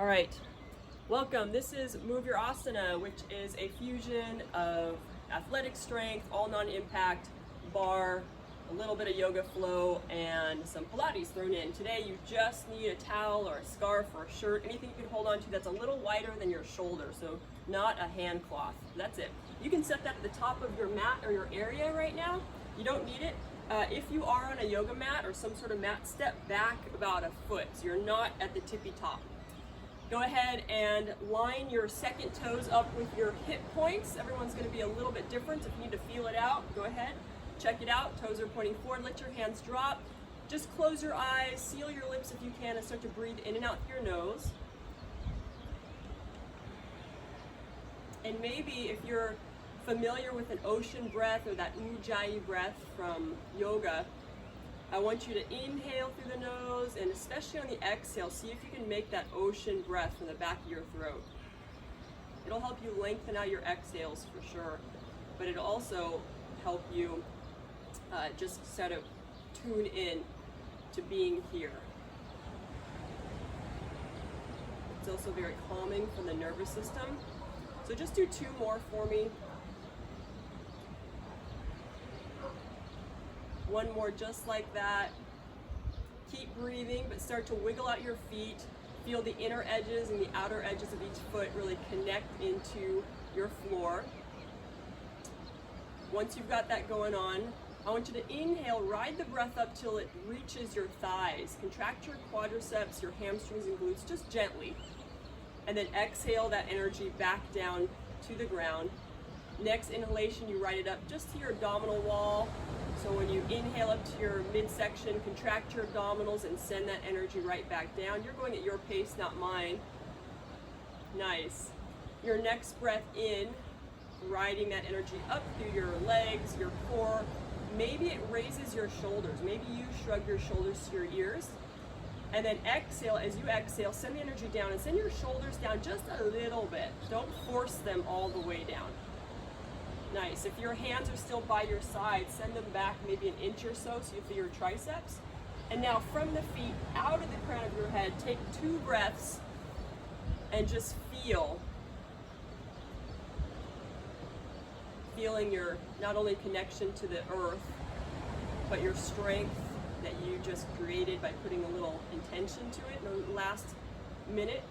All right, welcome. This is Move Your Asana, which is a fusion of athletic strength, all non-impact, barre, a little bit of yoga flow, and some Pilates thrown in. Today you just need a towel or a scarf or a shirt, anything you can hold on to that's a little wider than your shoulder, so not a hand cloth. That's it. You can set that at the top of your mat or your area right now. You don't need it. If you are on a yoga mat or some sort of mat, step back about a foot so you're not at the tippy top. Go ahead and line your second toes up with your hip points. Everyone's going to be a little bit different. If you need to feel it out, go ahead, check it out. Toes are pointing forward. Let your hands drop. Just close your eyes, seal your lips if you can, and start to breathe in and out through your nose. And maybe if you're familiar with an ocean breath or that ujjayi breath from yoga, I want you to inhale through the nose, and especially on the exhale, see if you can make that ocean breath from the back of your throat. It'll help you lengthen out your exhales for sure, but it'll also help you just sort of tune in to being here. It's also very calming for the nervous system. So just do two more for me. One more just like that. Keep breathing, but start to wiggle out your feet. Feel the inner edges and the outer edges of each foot really connect into your floor. Once you've got that going on, I want you to inhale, ride the breath up till it reaches your thighs. Contract your quadriceps, your hamstrings and glutes just gently. And then exhale that energy back down to the ground. Next inhalation, you ride it up just to your abdominal wall. So when you inhale up to your midsection, contract your abdominals and send that energy right back down. You're going at your pace, not mine. Nice. Your next breath in, riding that energy up through your legs, your core. Maybe it raises your shoulders. Maybe you shrug your shoulders to your ears. And then exhale, as you exhale, send the energy down and send your shoulders down just a little bit. Don't force them all the way down. Nice. If your hands are still by your side, send them back maybe an inch or so you feel your triceps. And now from the feet out of the crown of your head, take 2 breaths and just feeling your not only connection to the earth, but your strength that you just created by putting a little intention to it in the last minute.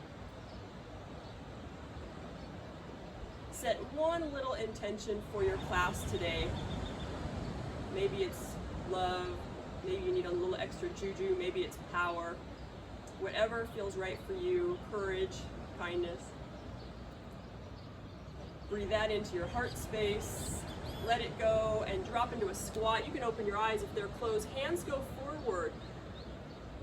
Set one little intention for your class today. Maybe it's love, maybe you need a little extra juju, maybe it's power. Whatever feels right for you, courage, kindness. Breathe that into your heart space, let it go, and drop into a squat. You can open your eyes if they're closed. Hands go forward.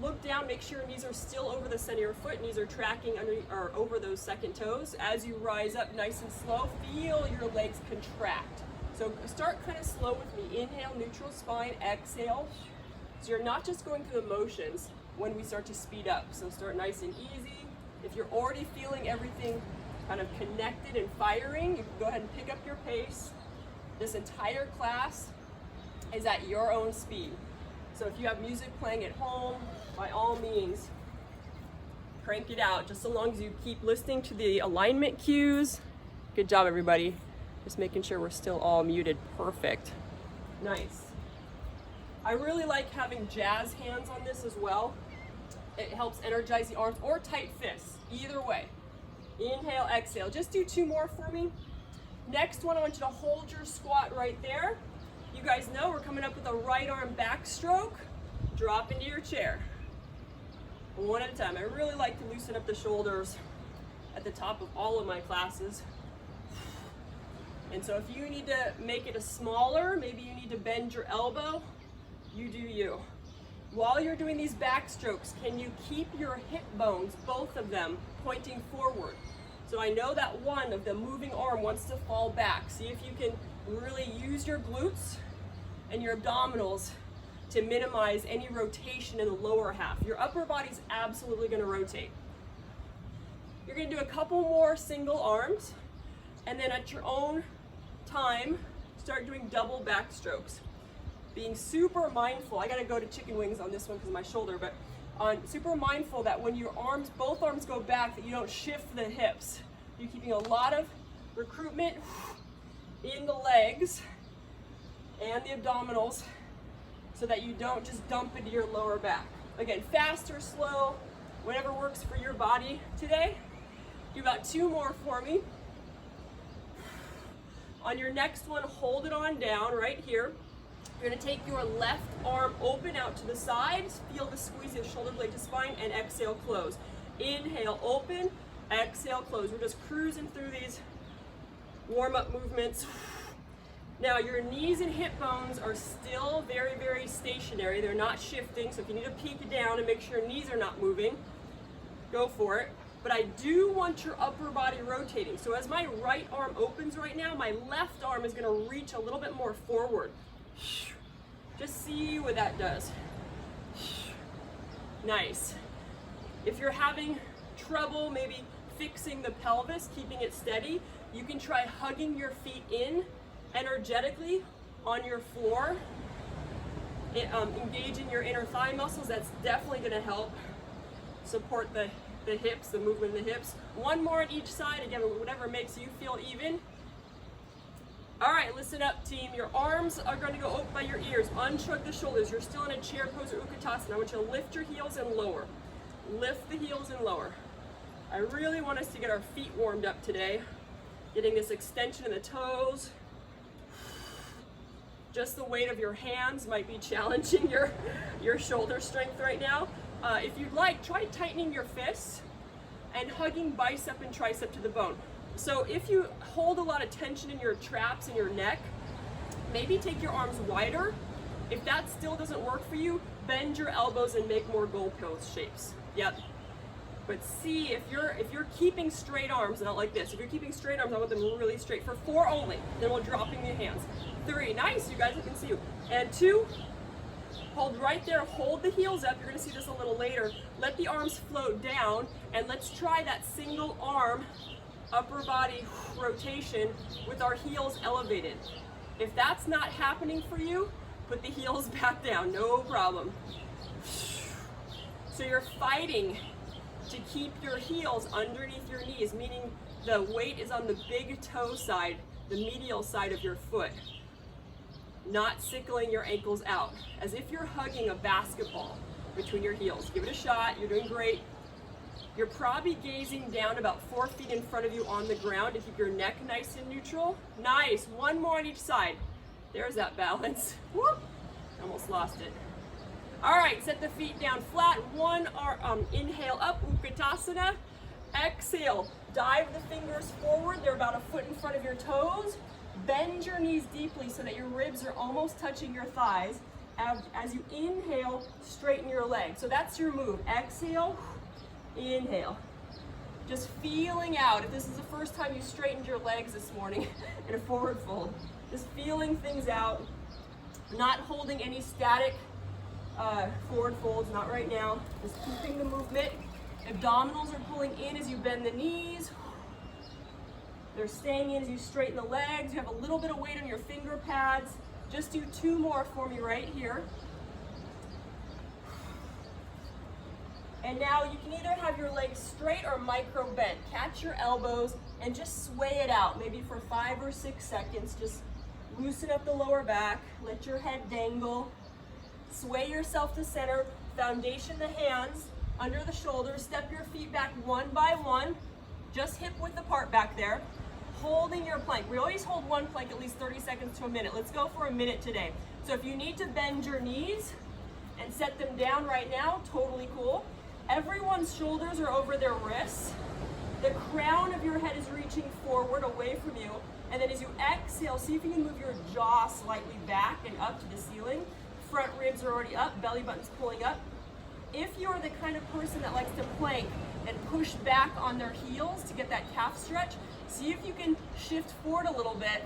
Look down, make sure your knees are still over the center of your foot. Knees are tracking under or over those second toes. As you rise up nice and slow, feel your legs contract. So start kind of slow with me. Inhale, neutral spine, exhale. So you're not just going through the motions when we start to speed up. So start nice and easy. If you're already feeling everything kind of connected and firing, you can go ahead and pick up your pace. This entire class is at your own speed. So if you have music playing at home, by all means, crank it out, just so long as you keep listening to the alignment cues. Good job, everybody. Just making sure we're still all muted. Perfect. Nice. I really like having jazz hands on this as well. It helps energize the arms, or tight fists, either way. Inhale, exhale. Just do 2 more for me. Next one, I want you to hold your squat right there. You guys know we're coming up with a right arm backstroke. Drop into your chair. One at a time. I really like to loosen up the shoulders at the top of all of my classes. And so if you need to make it a smaller, maybe you need to bend your elbow, you do you. While you're doing these backstrokes, can you keep your hip bones, both of them, pointing forward? So I know that one of the moving arm wants to fall back. See if you can really use your glutes and your abdominals to minimize any rotation in the lower half. Your upper body's absolutely going to rotate. You're going to do a couple more single arms, and then at your own time, start doing double backstrokes. Being super mindful. I got to go to chicken wings on this one because of my shoulder, but Super mindful that when your arms, both arms go back, that you don't shift the hips. You're keeping a lot of recruitment in the legs and the abdominals so that you don't just dump into your lower back. Again, fast or slow, whatever works for your body today. Do about 2 more for me. On your next one, hold it on down right here. You're gonna take your left arm open out to the sides, feel the squeeze of shoulder blade to spine, and exhale, close. Inhale, open, exhale, close. We're just cruising through these warm-up movements. Now, your knees and hip bones are still very, very stationary. They're not shifting, so if you need to peek down and make sure your knees are not moving, go for it. But I do want your upper body rotating. So as my right arm opens right now, my left arm is gonna reach a little bit more forward. Just see what that does. Nice. If you're having trouble maybe fixing the pelvis, keeping it steady, you can try hugging your feet in energetically on your floor, engaging your inner thigh muscles. That's definitely going to help support the hips, the movement of the hips. 1 more on each side, again, whatever makes you feel even. All right, listen up, team. Your arms are going to go open by your ears. Unshrug the shoulders. You're still in a chair pose or Utkatasana. I want you to lift your heels and lower. Lift the heels and lower. I really want us to get our feet warmed up today. Getting this extension in the toes. Just the weight of your hands might be challenging your shoulder strength right now. If you'd like, try tightening your fists and hugging bicep and tricep to the bone. So if you hold a lot of tension in your traps and your neck, maybe take your arms wider. If that still doesn't work for you, bend your elbows and make more goal pose shapes. Yep. But see, if you're keeping straight arms, not like this, if you're keeping straight arms, I want them really straight for 4 only. Then we're dropping the hands. 3, nice, you guys, I can see you. And 2, hold right there, hold the heels up. You're gonna see this a little later. Let the arms float down, and let's try that single arm upper body rotation with our heels elevated. If that's not happening for you, put the heels back down, no problem. So you're fighting to keep your heels underneath your knees, meaning the weight is on the big toe side, the medial side of your foot, not sickling your ankles out, as if you're hugging a basketball between your heels. Give it a shot, you're doing great. You're probably gazing down about 4 feet in front of you on the ground to keep your neck nice and neutral. Nice, 1 more on each side. There's that balance. Whoop, almost lost it. All right, set the feet down flat. Inhale up, Utkatasana. Exhale, dive the fingers forward. They're about 1 foot in front of your toes. Bend your knees deeply so that your ribs are almost touching your thighs. As you inhale, straighten your legs. So that's your move. Exhale, inhale. Just feeling out. If this is the first time you straightened your legs this morning in a forward fold, just feeling things out, not holding any static forward folds, not right now. Just keeping the movement. Abdominals are pulling in as you bend the knees. They're staying in as you straighten the legs. You have a little bit of weight on your finger pads. Just do 2 more for me right here. And now you can either have your legs straight or micro bent. Catch your elbows and just sway it out, maybe for 5 or 6 seconds. Just loosen up the lower back, let your head dangle. Sway yourself to center, foundation the hands under the shoulders, step your feet back 1 by 1, just hip width apart back there, holding your plank. We always hold 1 plank at least 30 seconds to a minute. Let's go for a minute today. So if you need to bend your knees and set them down right now, totally cool. Everyone's shoulders are over their wrists. The crown of your head is reaching forward away from you. And then as you exhale, see if you can move your jaw slightly back and up to the ceiling. Front ribs are already up, belly button's pulling up. If you're the kind of person that likes to plank and push back on their heels to get that calf stretch, see if you can shift forward a little bit,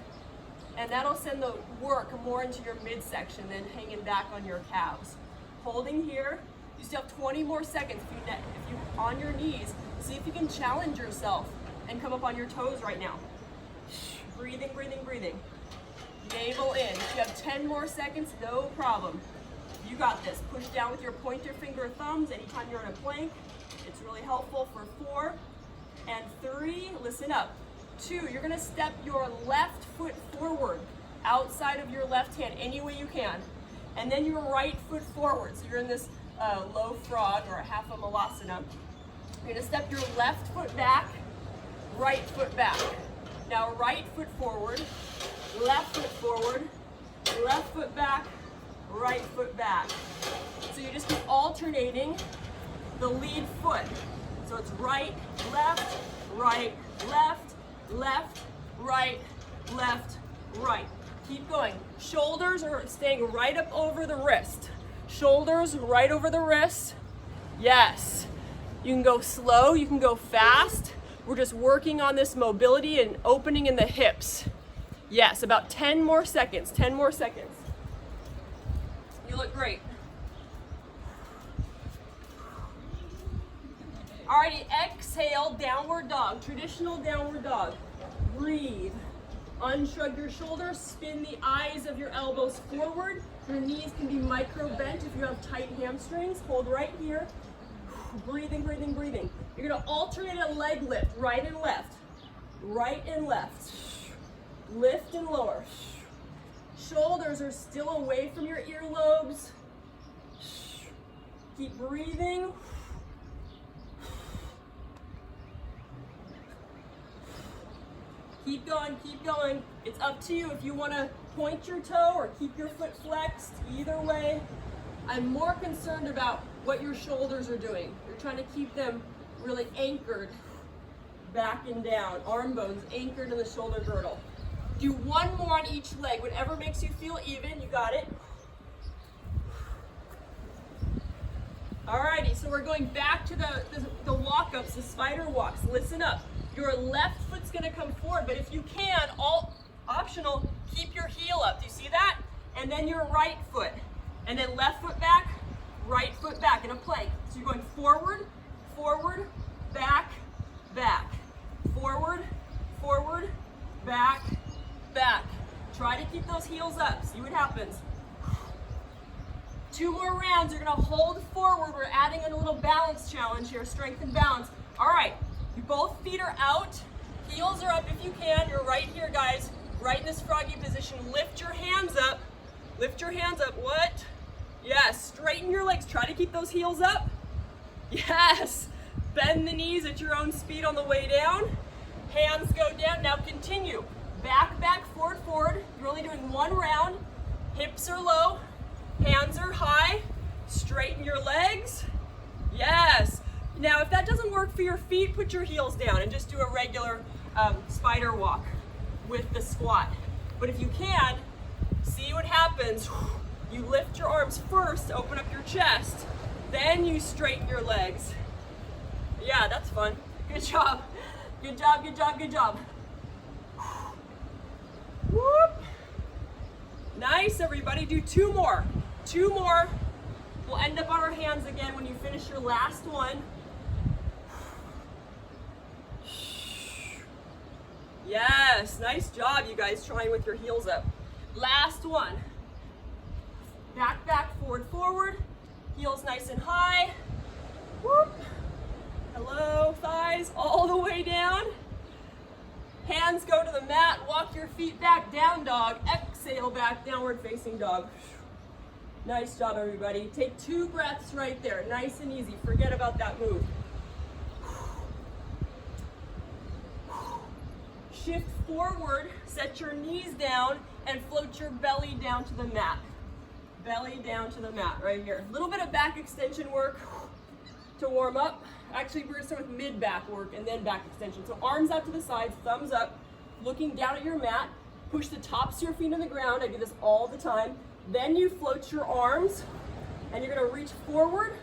and that'll send the work more into your midsection than hanging back on your calves. Holding here, you still have 20 more seconds. If you're on your knees, see if you can challenge yourself and come up on your toes right now. Breathing, breathing, breathing. Navel in. If you have 10 more seconds, no problem. You got this. Push down with your pointer finger or thumbs anytime you're in a plank. It's really helpful for 4 and 3. Listen up. 2, you're gonna step your left foot forward outside of your left hand any way you can. And then your right foot forward. So you're in this low frog or a half a malasana. You're gonna step your left foot back, right foot back. Now right foot forward, left foot forward, left foot back, right foot back. So you just keep alternating the lead foot. So it's right, left, right, left, left, right, left, right. Keep going. Shoulders are staying right up over the wrist. Shoulders right over the wrist. Yes. You can go slow, you can go fast. We're just working on this mobility and opening in the hips. Yes, about 10 more seconds, 10 more seconds. You look great. Alrighty, exhale, downward dog, traditional downward dog. Breathe. Unshrug your shoulders, spin the eyes of your elbows forward. Your knees can be micro bent if you have tight hamstrings. Hold right here. Breathing, breathing, breathing. You're gonna alternate a leg lift, right and left. Right and left. Lift and lower. Shoulders are still away from your earlobes. Keep breathing. Keep going, keep going. It's up to you if you want to point your toe or keep your foot flexed. Either way, I'm more concerned about what your shoulders are doing. You're trying to keep them really anchored back and down. Arm bones anchored in the shoulder girdle. Do one more on each leg. Whatever makes you feel even, you got it. Alrighty, so we're going back to the walk-ups, the spider walks. Listen up. Your left foot's gonna come forward, but if you can, all optional, keep your heel up. Do you see that? And then your right foot. And then left foot back, right foot back in a plank. So you're going forward, forward, back, back. Forward, forward, back, back. Try to keep those heels up. See what happens. 2 more rounds. You're gonna hold forward. We're adding in a little balance challenge here, strength and balance. All right. Both feet are out, heels are up if you can. You're right here, guys, right in this froggy position. Lift your hands up, lift your hands up. What? Yes, straighten your legs. Try to keep those heels up. Yes, bend the knees at your own speed on the way down. Hands go down. Now continue. Back, back, forward, forward. You're only doing 1 round. Hips are low, hands are high. Straighten your legs. Yes. Now, if that doesn't work for your feet, put your heels down and just do a regular spider walk with the squat. But if you can, see what happens. You lift your arms first, open up your chest, then you straighten your legs. Yeah, that's fun. Good job. Good job, good job, good job. Whoop. Nice, everybody. Do 2 more. 2 more. We'll end up on our hands again when you finish your last one. Yes, nice job, you guys, trying with your heels up. Last one. Back, back, forward, forward. Heels nice and high. Whoop. Hello, thighs all the way down. Hands go to the mat. Walk your feet back, down dog. Exhale back, downward facing dog. Nice job, everybody. Take 2 breaths right there. Nice and easy. Forget about that move. Shift forward, set your knees down, and float your belly down to the mat. Belly down to the mat, right here. A little bit of back extension work to warm up. Actually, we're gonna start with mid-back work and then back extension. So arms out to the sides, thumbs up, looking down at your mat. Push the tops of your feet on the ground. I do this all the time. Then you float your arms, and you're gonna reach forward,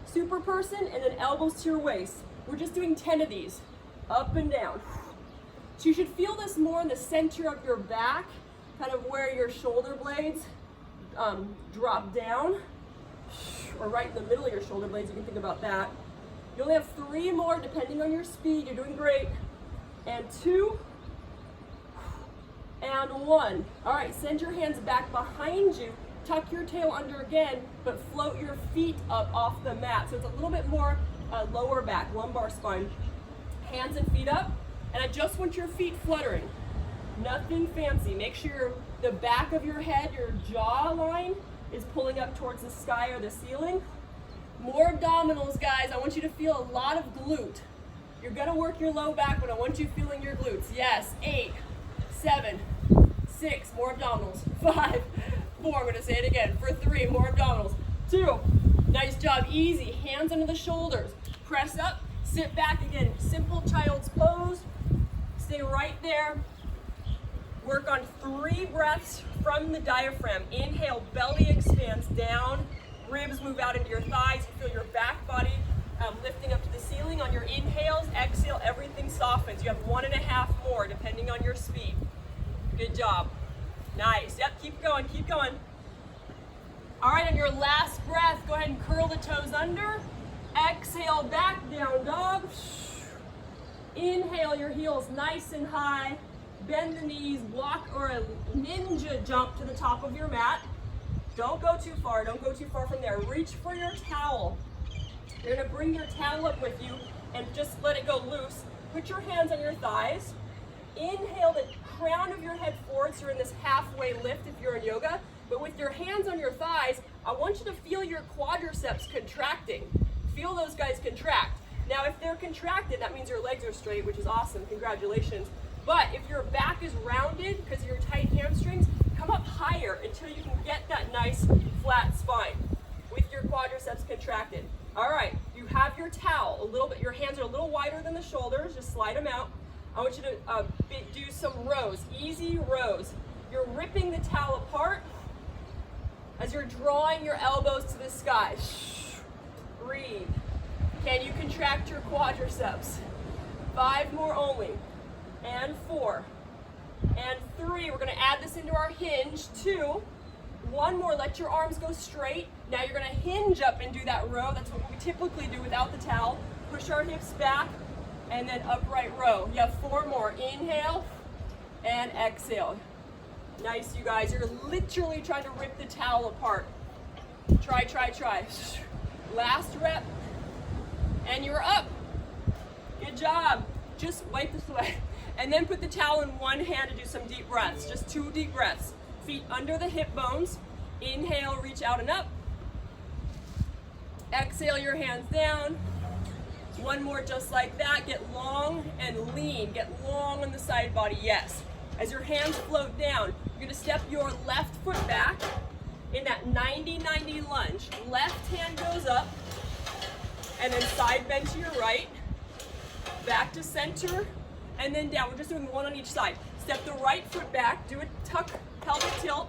super person, and then elbows to your waist. We're just doing 10 of these, up and down. So you should feel this more in the center of your back, kind of where your shoulder blades drop down, or right in the middle of your shoulder blades. You can think about that. You only have 3 more depending on your speed. You're doing great. And 2, and 1. All right, send your hands back behind you. tuck your tail under again, but float your feet up off the mat. So it's a little bit more lower back, lumbar spine. Hands and feet up, and I just want your feet fluttering. Nothing fancy. Make sure the back of your head, your jaw line, is pulling up towards the sky or the ceiling. More abdominals, guys. I want you to feel a lot of glute. You're gonna work your low back, but I want you feeling your glutes. Yes, 8, 7, 6, more abdominals. 5, 4, I'm gonna say it again. For 3, more abdominals. 2, nice job, easy. Hands under the shoulders. Press up, sit back again. Simple child's pose. Stay right there. Work on 3 breaths from the diaphragm. Inhale, belly expands down. Ribs move out into your thighs. You feel your back body lifting up to the ceiling. On your inhales, exhale, everything softens. You have 1.5 more depending on your speed. Good job. Nice. Yep, keep going, keep going. All right, on your last breath, go ahead and curl the toes under. Exhale, back down dog. Inhale, your heels nice and high. Bend the knees, walk or a ninja jump to the top of your mat. Don't go too far, don't go too far from there. Reach for your towel. You're gonna bring your towel up with you and just let it go loose. Put your hands on your thighs. Inhale the crown of your head forward, so you're in this halfway lift if you're in yoga. But with your hands on your thighs, I want you to feel your quadriceps contracting. Feel those guys contract. Now if they're contracted, that means your legs are straight, which is awesome, congratulations. But if your back is rounded because of your tight hamstrings, come up higher until you can get that nice flat spine with your quadriceps contracted. All right, you have your towel a little bit, your hands are a little wider than the shoulders, just slide them out. I want you to do some rows, easy rows. You're ripping the towel apart as you're drawing your elbows to the sky. Breathe. Can you contract your quadriceps? 5 more only. And 4. And 3. We're going to add this into our hinge. 2. 1 more. Let your arms go straight. Now you're going to hinge up and do that row. That's what we typically do without the towel. Push our hips back and then upright row. You have 4 more. Inhale and exhale. Nice, you guys. You're literally trying to rip the towel apart. Try, try, try. Last rep. And you're up. Good job. Just wipe this away. And then put the towel in one hand to do some deep breaths. Just 2 deep breaths. Feet under the hip bones. Inhale, reach out and up. Exhale, your hands down. 1 more just like that. Get long and lean. Get long on the side body, yes. As your hands float down, you're gonna step your left foot back in that 90-90 lunge. Left hand goes up, and then side bend to your right. Back to center, and then down. We're just doing 1 on each side. Step the right foot back, do a tuck, pelvic tilt.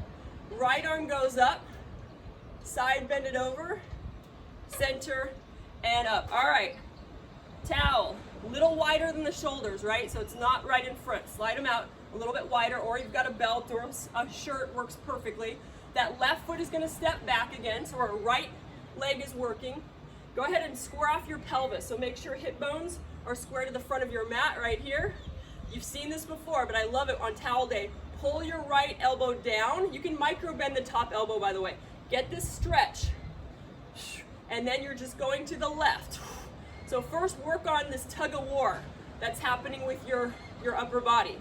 Right arm goes up, side bend it over, center, and up. All right, towel, a little wider than the shoulders, right? So it's not right in front. Slide them out a little bit wider, or you've got a belt or a shirt, works perfectly. That left foot is gonna step back again, so our right leg is working. Go ahead and square off your pelvis, so make sure hip bones are square to the front of your mat right here. You've seen this before, but I love it on towel day. Pull your right elbow down. You can micro bend the top elbow, by the way. Get this stretch. And then you're just going to the left. So first work on this tug of war that's happening with your upper body.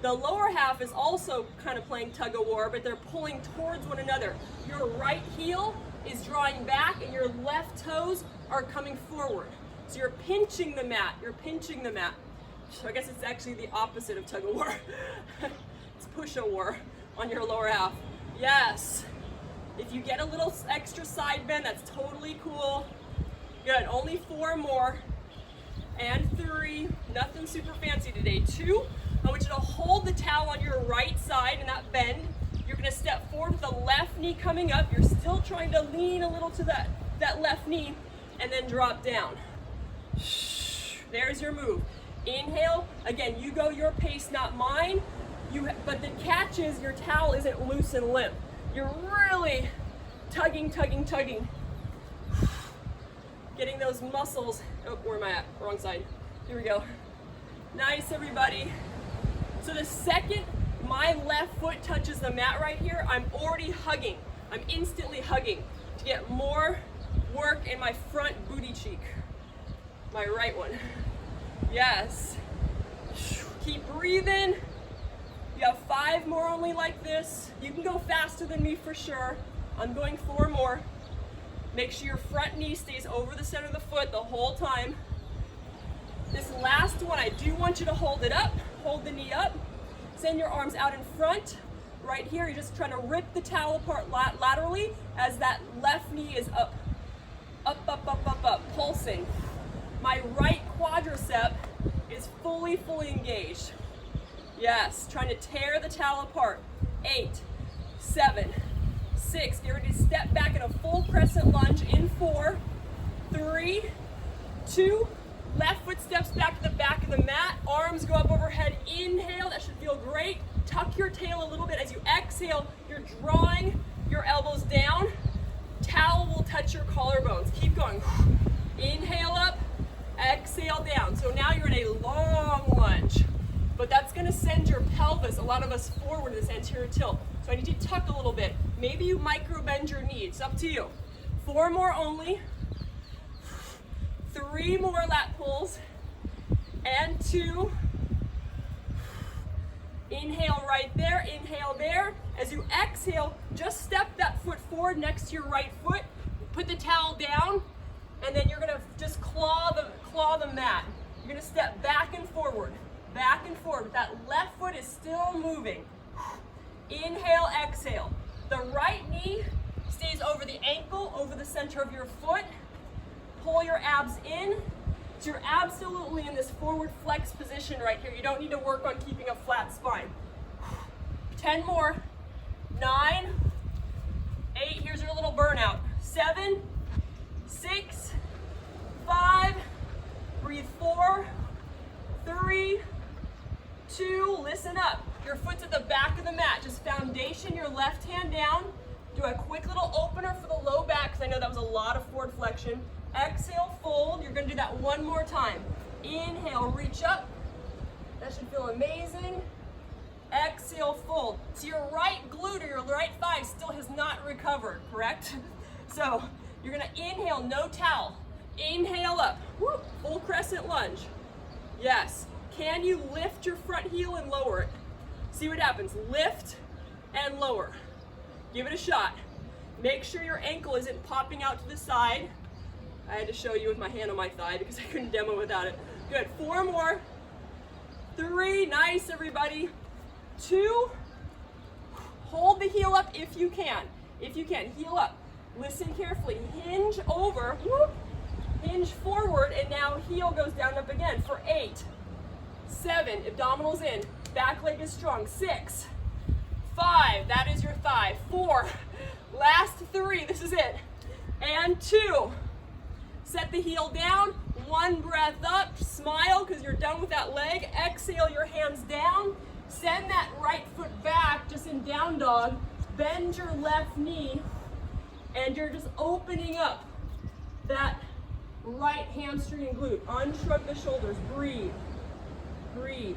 The lower half is also kind of playing tug of war, but they're pulling towards one another. Your right heel is drawing back and your left toes are coming forward. So you're pinching the mat, you're pinching the mat. So I guess it's actually the opposite of tug of war. It's push a war on your lower half. Yes. If you get a little extra side bend, that's totally cool. Good, only 4 more. And 3, nothing super fancy today. 2, I want you to hold the towel on your right side in that bend. You're gonna step forward with the left knee coming up. You're still trying to lean a little to that left knee and then drop down. There's your move. Inhale, again, you go your pace, not mine. But the catch is your towel isn't loose and limp. You're really tugging, tugging, tugging. Getting those muscles. Oh, where am I at? Wrong side. Here we go. Nice, everybody. So the second my left foot touches the mat right here, I'm already hugging. I'm instantly hugging to get more work in my front booty cheek. My right one. Yes. Keep breathing. You have 5 more only like this. You can go faster than me for sure. I'm going 4 more. Make sure your front knee stays over the center of the foot the whole time. This last one, I do want you to hold it up. Hold the knee up. Send your arms out in front. Right here, you're just trying to rip the towel apart laterally as that left knee is up. Up, up, up, up, up, pulsing. My right quadricep is fully engaged. Yes, trying to tear the towel apart. 8, 7, 6. Get ready to step back in a full crescent lunge in 4, 3, 2. Left foot steps back to the back of the mat. Arms go up overhead. Inhale, that should feel great. Tuck your tail a little bit. As you exhale, you're drawing your elbows down. Towel will touch your collarbones. Keep going. Inhale up, exhale down. So now you're in a long lunge, but that's gonna send your pelvis, a lot of us, forward to this anterior tilt. So I need you to tuck a little bit. Maybe you micro bend your knee. It's up to you. 4 more only. 3 more lat pulls. And 2. Inhale right there, inhale there. As you exhale, just step that foot forward next to your right foot. Put the towel down, and then you're gonna just claw the mat. You're gonna step back and forward. But that left foot is still moving. Inhale, exhale. The right knee stays over the ankle, over the center of your foot. Pull your abs in. So you're absolutely in this forward flex position right here. You don't need to work on keeping a flat spine. 10 more. 9, 8, here's your little burnout. 7, 6, 5, breathe 4, 3, 2, listen up. Your foot's at the back of the mat. Just foundation your left hand down. Do a quick little opener for the low back, because I know that was a lot of forward flexion. Exhale, fold. You're gonna do that 1 more time. Inhale, reach up. That should feel amazing. Exhale, fold. So your right glute or your right thigh still has not recovered, correct? So you're gonna inhale, no towel. Inhale up, whoop, full crescent lunge. Yes, can you lift your front heel and lower it? See what happens, lift and lower. Give it a shot. Make sure your ankle isn't popping out to the side. I had to show you with my hand on my thigh because I couldn't demo without it. Good, 4 more. 3, nice everybody. 2, hold the heel up if you can. If you can, heel up. Listen carefully, hinge over, whoop, hinge forward, and now heel goes down up again for 8, 7, abdominals in, back leg is strong, 6, 5, that is your thigh, 4, last 3, this is it, and 2. Set the heel down, 1 breath up, smile because you're done with that leg, exhale your hands down, send that right foot back just in down dog, bend your left knee, and you're just opening up that right hamstring and glute. Unshrug the shoulders, breathe, breathe.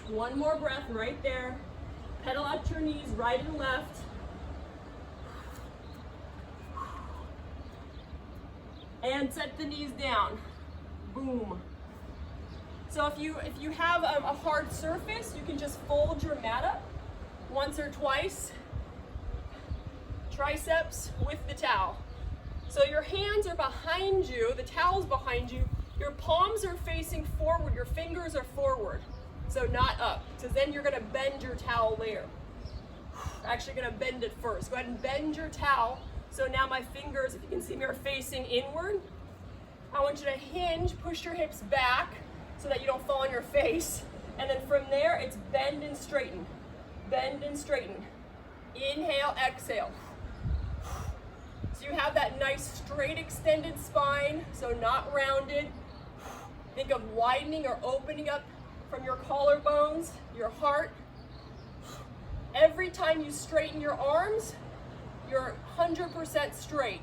1 more breath right there. Pedal out your knees, right and left. And set the knees down. Boom. So if you have a hard surface, you can just fold your mat up once or twice. Triceps with the towel. So your hands are behind you, the towel's behind you, your palms are facing forward, your fingers are forward, so not up. So then you're gonna bend your towel later. Actually gonna bend it first. Go ahead and bend your towel. So now my fingers, if you can see me, are facing inward. I want you to hinge, push your hips back so that you don't fall on your face. And then from there, it's bend and straighten. Bend and straighten. Inhale, exhale. So you have that nice straight extended spine, so not rounded. Think of widening or opening up from your collarbones, your heart. Every time you straighten your arms, you're 100% straight.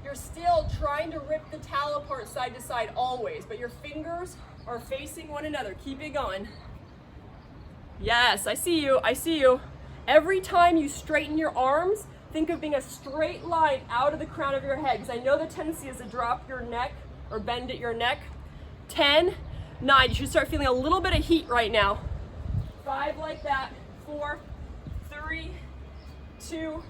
You're still trying to rip the towel apart side to side always, but your fingers are facing one another. Keep it going. Yes, I see you, I see you. Every time you straighten your arms, think of being a straight line out of the crown of your head, because I know the tendency is to drop your neck or bend at your neck. 10, 9, you should start feeling a little bit of heat right now. 5 like that, 4, 3, 2,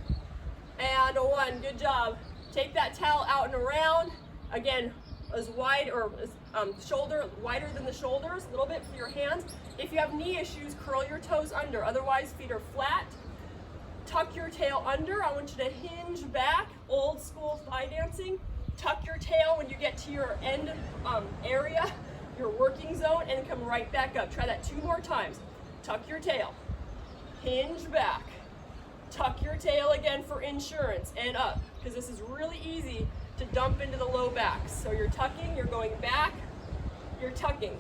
and 1, good job. Take that towel out and around. Again, as wide or shoulder, wider than the shoulders, a little bit for your hands. If you have knee issues, curl your toes under. Otherwise, feet are flat. Tuck your tail under. I want you to hinge back, old school thigh dancing. Tuck your tail when you get to your end area, your working zone, and come right back up. Try that 2 more times. Tuck your tail, hinge back, tuck your tail again for insurance, and up, because this is really easy to dump into the low back. So you're tucking, you're going back, you're tucking.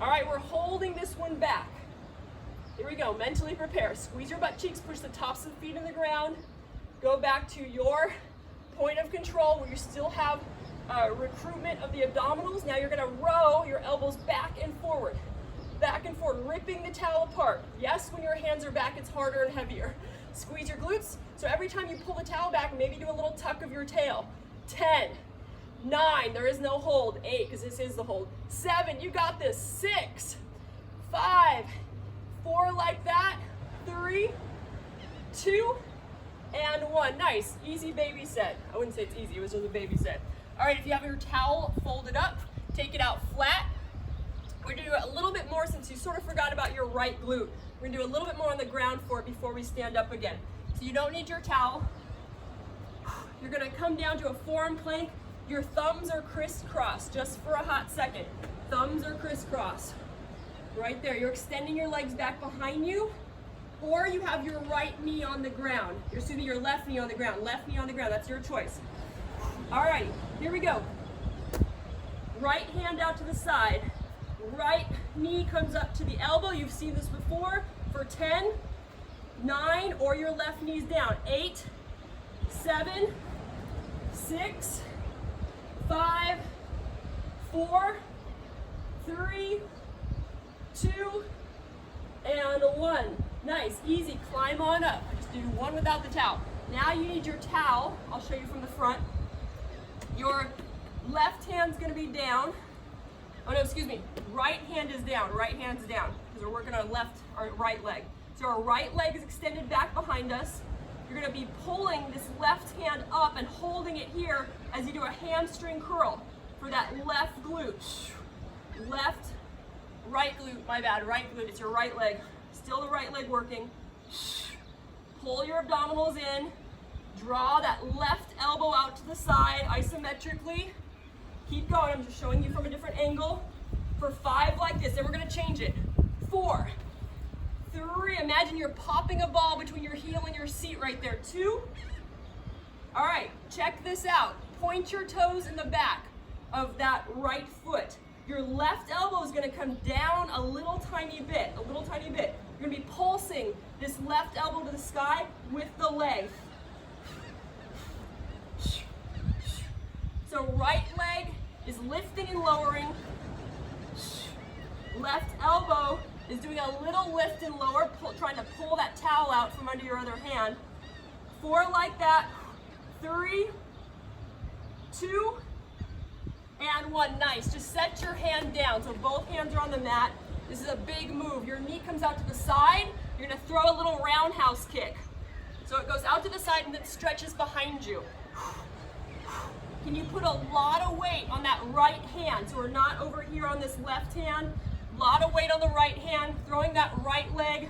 All right, we're holding this one back. Here we go, mentally prepare. Squeeze your butt cheeks, push the tops of the feet in the ground. Go back to your point of control where you still have recruitment of the abdominals. Now you're gonna row your elbows back and forward, ripping the towel apart. Yes, when your hands are back, it's harder and heavier. Squeeze your glutes. So every time you pull the towel back, maybe do a little tuck of your tail. 10, 9, there is no hold. 8, because this is the hold. 7, you got this. 6, 5, 4 like that. 3, 2, and 1. Nice, easy baby set. I wouldn't say it's easy, it was just a baby set. All right, if you have your towel folded up, take it out flat. We're gonna do a little bit more since you sort of forgot about your right glute. We're gonna do a little bit more on the ground for it before we stand up again. So you don't need your towel. You're gonna come down to a forearm plank. Your thumbs are crisscross, just for a hot second. Thumbs are crisscross. Right there, you're extending your legs back behind you, or you have your right knee on the ground. You're assuming your left knee on the ground. Left knee on the ground, that's your choice. All right, here we go. Right hand out to the side. Right knee comes up to the elbow. You've seen this before for 10, 9, or your left knee's down. 8, 7, 6, 5, 4, 3, 2, and 1. Nice, easy, climb on up. Just do 1 without the towel. Now you need your towel. I'll show you from the front. Your left hand's gonna be down. Oh no, excuse me. Right hand is down. Right hand's down because we're working on our right leg. So our right leg is extended back behind us. You're going to be pulling this left hand up and holding it here as you do a hamstring curl for that left glute. Left, right glute. My bad. Right glute. It's your right leg. Still the right leg working. Pull your abdominals in. Draw that left elbow out to the side isometrically. Keep going, I'm just showing you from a different angle. For 5 like this, then we're gonna change it. 4, 3, imagine you're popping a ball between your heel and your seat right there. 2, all right, check this out. Point your toes in the back of that right foot. Your left elbow is gonna come down a little tiny bit, You're gonna be pulsing this left elbow to the sky with the leg. So right leg is lifting and lowering. Left elbow is doing a little lift and lower, trying to pull that towel out from under your other hand. 4 like that. 3, 2, and 1. Nice. Just set your hand down. So both hands are on the mat. This is a big move. Your knee comes out to the side. You're going to throw a little roundhouse kick. So it goes out to the side and then stretches behind you. Can you put a lot of weight on that right hand? So we're not over here on this left hand. A lot of weight on the right hand, throwing that right leg,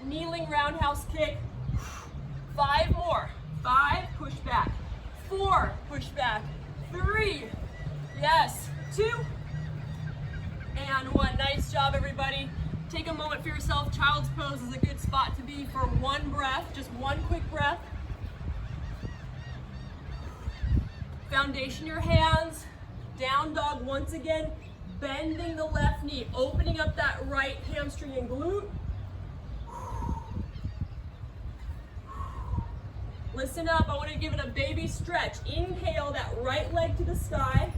kneeling roundhouse kick. 5 more. 5, push back. 4, push back. 3, yes. 2, and 1. Nice job, everybody. Take a moment for yourself. Child's pose is a good spot to be for 1 breath, just 1 quick breath. Foundation your hands, down dog once again, bending the left knee, opening up that right hamstring and glute. Listen up, I want to give it a baby stretch. Inhale that right leg to the sky.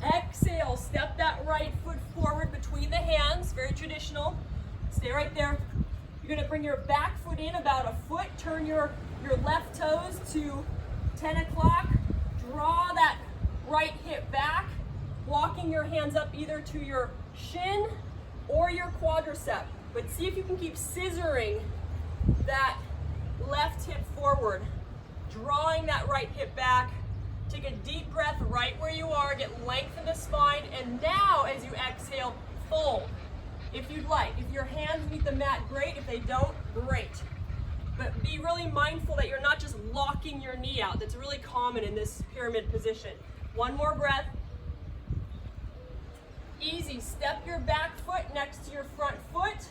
Exhale, step that right foot forward between the hands, very traditional. Stay right there. You're gonna bring your back foot in about a foot, turn your left toes to 10 o'clock, draw that right hip back, walking your hands up either to your shin or your quadricep. But see if you can keep scissoring that left hip forward, drawing that right hip back. Take a deep breath right where you are, get length in the spine, and now as you exhale, fold. If you'd like. If your hands meet the mat, great. If they don't, great. But be really mindful that you're not just locking your knee out. That's really common in this pyramid position. One more breath. Easy. Step your back foot next to your front foot.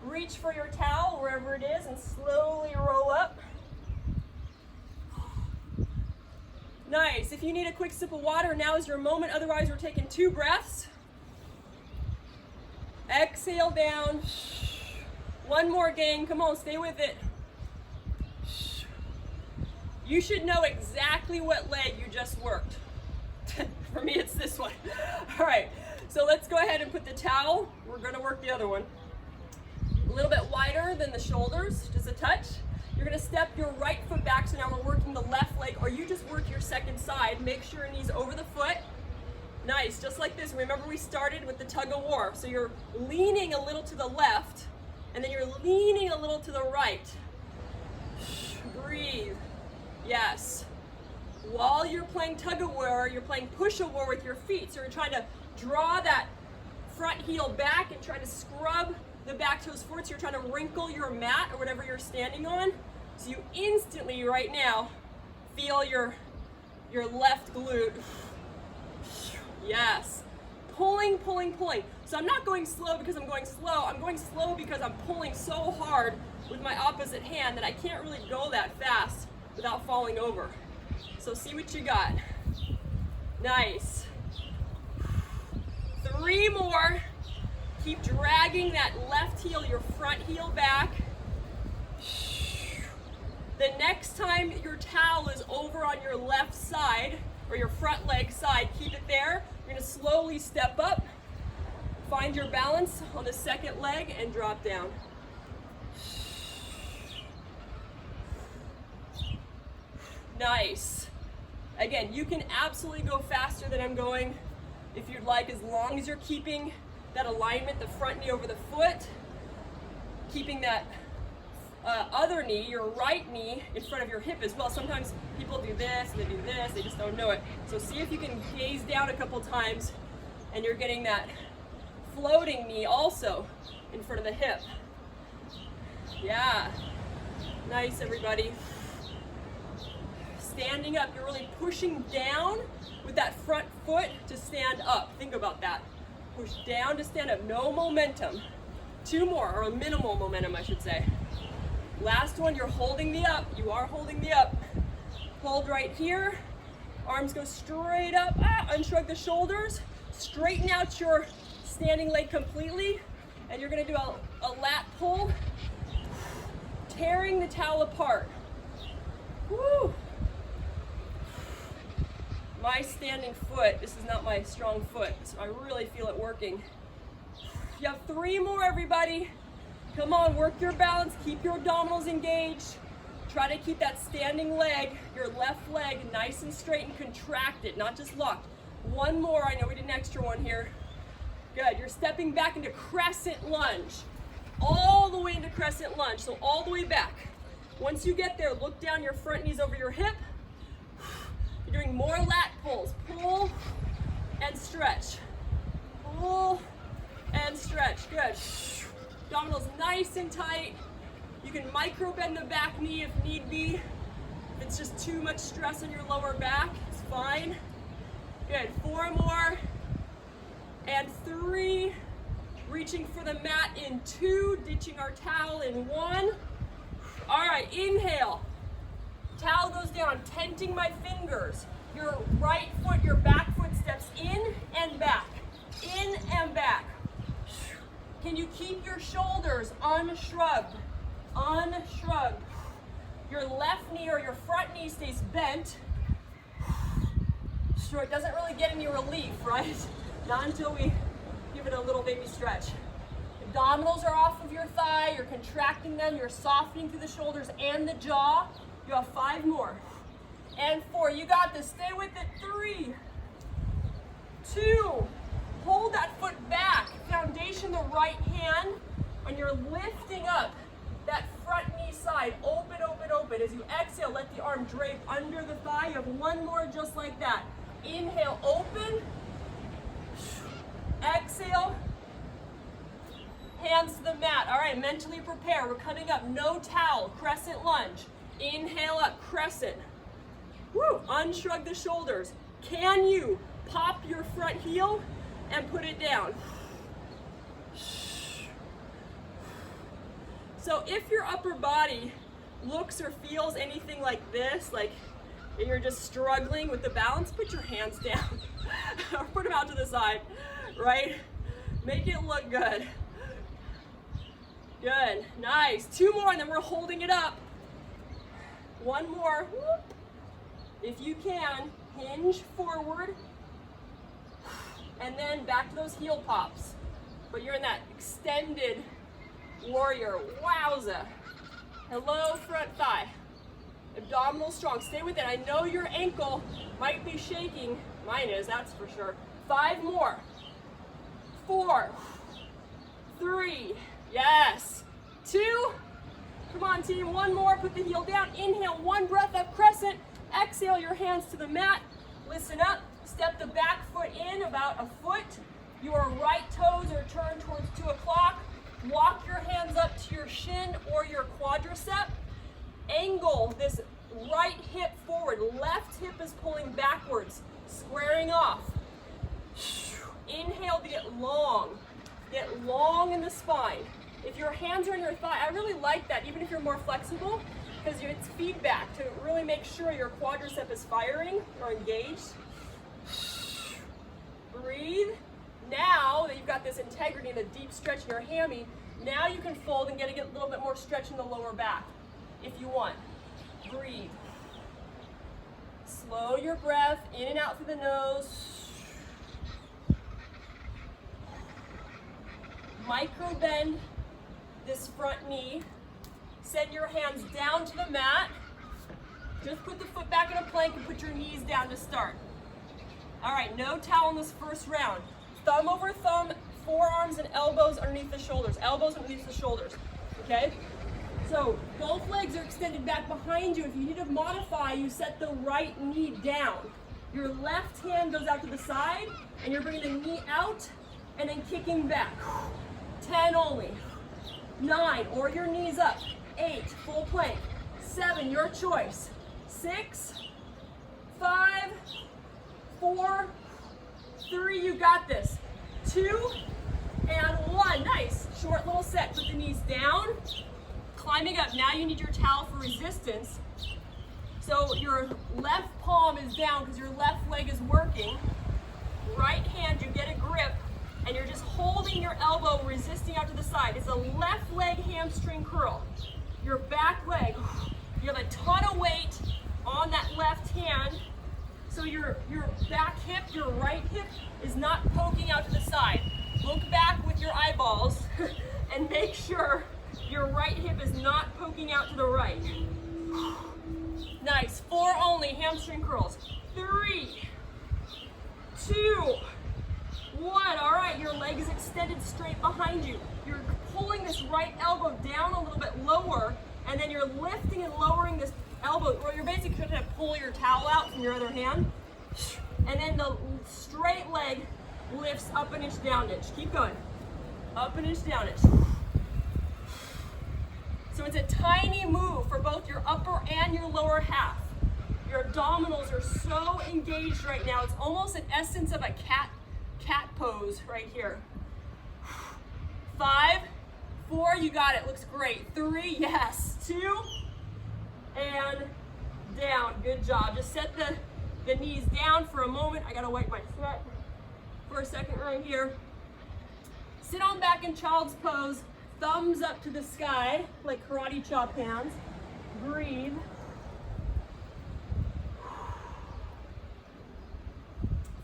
Reach for your towel wherever it is and slowly roll up. Nice. If you need a quick sip of water, now is your moment. Otherwise, we're taking 2 breaths. Exhale down. One more, gang. Come on, stay with it. You should know exactly what leg you just worked. For me, it's this one. All right, so let's go ahead and put the towel. We're gonna work the other one. A little bit wider than the shoulders, just a touch. You're gonna step your right foot back, so now we're working the left leg, or you just work your second side. Make sure your knee's over the foot. Nice, just like this. Remember we started with the tug of war. So you're leaning a little to the left, and then you're leaning a little to the right. Breathe. Yes. While you're playing tug of war, you're playing push of war with your feet. So you're trying to draw that front heel back and try to scrub the back toes forward. So you're trying to wrinkle your mat or whatever you're standing on. So you instantly right now feel your left glute. Yes. Pulling, pulling, pulling. So I'm not going slow because I'm going slow. I'm going slow because I'm pulling so hard with my opposite hand that I can't really go that fast without falling over. So see what you got. Nice. 3 more. Keep dragging that left heel, your front heel back. The next time your towel is over on your left side, or your front leg side, keep it there. You're gonna slowly step up, find your balance on the second leg, and drop down. Nice. Again, you can absolutely go faster than I'm going if you'd like, as long as you're keeping that alignment, the front knee over the foot, keeping that other knee, your right knee, in front of your hip as well. Sometimes people do this and they do this, they just don't know it. So see if you can gaze down a couple times and you're getting that floating knee also in front of the hip. Yeah. Nice, everybody. Standing up, you're really pushing down with that front foot to stand up. Think about that. Push down to stand up, no momentum. 2 more, or a minimal momentum, I should say. Last one, you're holding the up. You are holding the up. Hold right here. Arms go straight up. Unshrug the shoulders. Straighten out your standing leg completely. And you're gonna do a lat pull, tearing the towel apart. Woo! My standing foot, this is not my strong foot, so I really feel it working. You have 3 more, everybody. Come on, work your balance, keep your abdominals engaged. Try to keep that standing leg, your left leg, nice and straight and contracted, not just locked. 1 more, I know we did an extra one here. Good, you're stepping back into crescent lunge. All the way into crescent lunge, so all the way back. Once you get there, look down, your front knees over your hip. You're doing more lat pulls. Pull and stretch. Pull and stretch. Good. Abdominals nice and tight. You can micro bend the back knee if need be. If it's just too much stress on your lower back, it's fine. Good. 4 more. And 3. Reaching for the mat in 2. Ditching our towel in 1. All right, inhale. Towel goes down. I'm tenting my fingers. Your right foot, your back foot steps in and back. In and back. Can you keep your shoulders unshrugged? Unshrugged. Your left knee or your front knee stays bent. Sure, it doesn't really get any relief, right? Not until we give it a little baby stretch. Abdominals are off of your thigh, you're contracting them, you're softening through the shoulders and the jaw. You have 5 more. And 4, you got this, stay with it. 3, 2, hold that foot back. Foundation the right hand, and you're lifting up that front knee side. Open, open, open. As you exhale, let the arm drape under the thigh. You have 1 more just like that. Inhale, open. Exhale. Hands to the mat. All right, mentally prepare. We're coming up, no towel, crescent lunge. Inhale up, crescent. Woo, unshrug the shoulders. Can you pop your front heel and put it down? So if your upper body looks or feels anything like this, like you're just struggling with the balance, put your hands down or put them out to the side, right? Make it look good. Good, nice. 2 more and then we're holding it up. 1 more. If you can, hinge forward and then back to those heel pops. But you're in that extended warrior. Wowza. Hello, front thigh. Abdominal strong. Stay with it. I know your ankle might be shaking. Mine is, that's for sure. 5 more. 4, 3, yes. 2, come on team, 1 more. Put the heel down. Inhale, 1 breath up, crescent. Exhale, your hands to the mat. Listen up. Step the back foot in about a foot. Your right toes are turned towards 2 o'clock. Walk your hands up to your shin or your quadricep. Angle this right hip forward. Left hip is pulling backwards, squaring off. Inhale to get long. Get long in the spine. If your hands are on your thigh, I really like that, even if you're more flexible, because it's feedback to really make sure your quadricep is firing or engaged. Breathe. Now that you've got this integrity and a deep stretch in your hammy, now you can fold and get a little bit more stretch in the lower back if you want. Breathe. Slow your breath in and out through the nose. Micro bend this front knee. Send your hands down to the mat. Just put the foot back in a plank and put your knees down to start. All right, no towel in this first round. Thumb over thumb, forearms and elbows underneath the shoulders. Elbows underneath the shoulders, okay? So both legs are extended back behind you. If you need to modify, you set the right knee down. Your left hand goes out to the side, and you're bringing the knee out and then kicking back. 10 only. 9, or your knees up. 8, full plank. 7, your choice. 6, 5, 4, 3, you got this. 2, and 1. Nice. Short little set. Put the knees down. Climbing up. Now you need your towel for resistance. So your left palm is down because your left leg is working. Right hand, you get a grip, and you're just holding your elbow, resisting out to the side. It's a left leg hamstring curl. Your back leg, you have a ton of weight on that left hand. So your back hip, your right hip is not poking out to the side. Look back with your eyeballs and make sure your right hip is not poking out to the right. Nice. 4 only, hamstring curls. 3, 2, 1. All right, your leg is extended straight behind you. You're pulling this right elbow down a little bit lower, and then you're lifting and lowering this elbow, or you're basically going to pull your towel out from your other hand, and then the straight leg lifts up an inch, down an inch. Keep going. Up an inch, down an inch. So it's a tiny move for both your upper and your lower half. Your abdominals are so engaged right now. It's almost an essence of a cat pose right here. 5, 4, you got it. Looks great. 3, yes. 2, and down. Good job. Just set the knees down for a moment. I gotta wipe my sweat for a second right here. Sit on back in child's pose. Thumbs up to the sky, like karate chop hands. Breathe.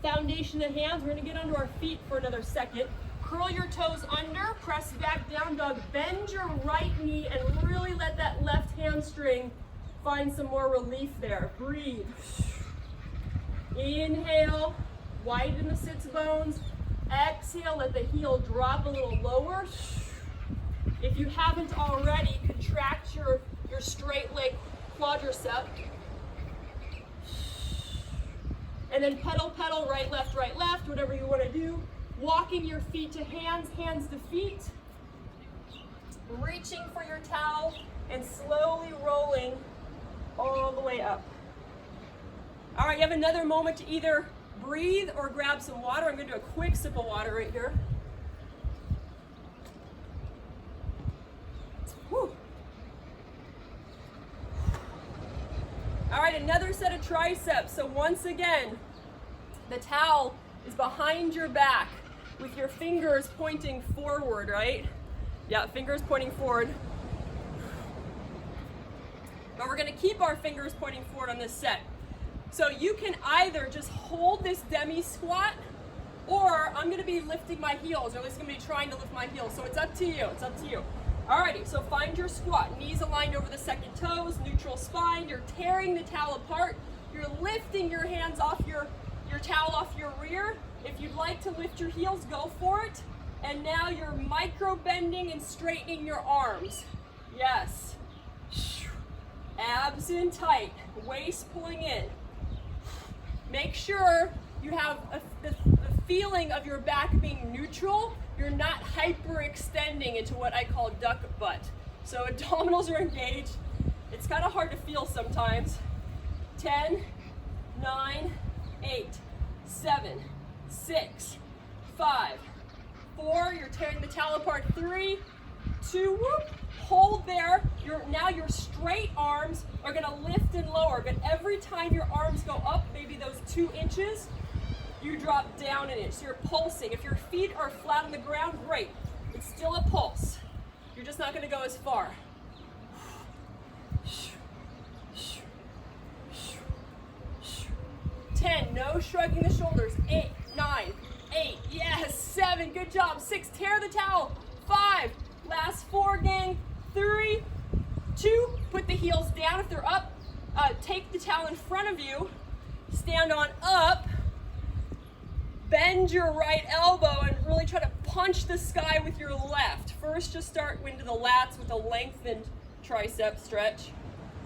Foundation the hands. We're gonna get onto our feet for another second. Curl your toes under, press back down dog. Bend your right knee and really let that left hamstring find some more relief there. Breathe. Inhale, widen the sits bones. Exhale, let the heel drop a little lower. If you haven't already, contract your straight leg quadricep. And then pedal, pedal, right, left, whatever you want to do. Walking your feet to hands, hands to feet. Reaching for your towel and slowly rolling all the way up. All right, you have another moment to either breathe or grab some water. I'm going to do a quick sip of water right here. Whew. All right, another set of triceps. So once again, the towel is behind your back with your fingers pointing forward, right? Yeah, fingers pointing forward. But we're gonna keep our fingers pointing forward on this set. So you can either just hold this demi squat, or I'm gonna be lifting my heels, or at least I'm gonna be trying to lift my heels. So it's up to you, it's up to you. Alrighty, so find your squat. Knees aligned over the second toes, neutral spine. You're tearing the towel apart. You're lifting your hands off your towel off your rear. If you'd like to lift your heels, go for it. And now you're micro bending and straightening your arms. Yes. Abs in tight, waist pulling in. Make sure you have the feeling of your back being neutral. You're not hyperextending into what I call duck butt. So abdominals are engaged. It's kind of hard to feel sometimes. 10, 9, 8, 7, 6, 5, 4. You're tearing the towel apart. 3, 2, whoop. Hold there. Now your straight arms are going to lift and lower, but every time your arms go up, maybe those 2 inches, you drop down an inch. So you're pulsing. If your feet are flat on the ground, great. It's still a pulse. You're just not going to go as far. 10, no shrugging the shoulders. 8, 9, 8, yes, 7, good job. 6, tear the towel. 5, last 4, gang. 3, 2, put the heels down if they're up. Take the towel in front of you. Stand on up. Bend your right elbow and really try to punch the sky with your left. First, just start into the lats with a lengthened tricep stretch.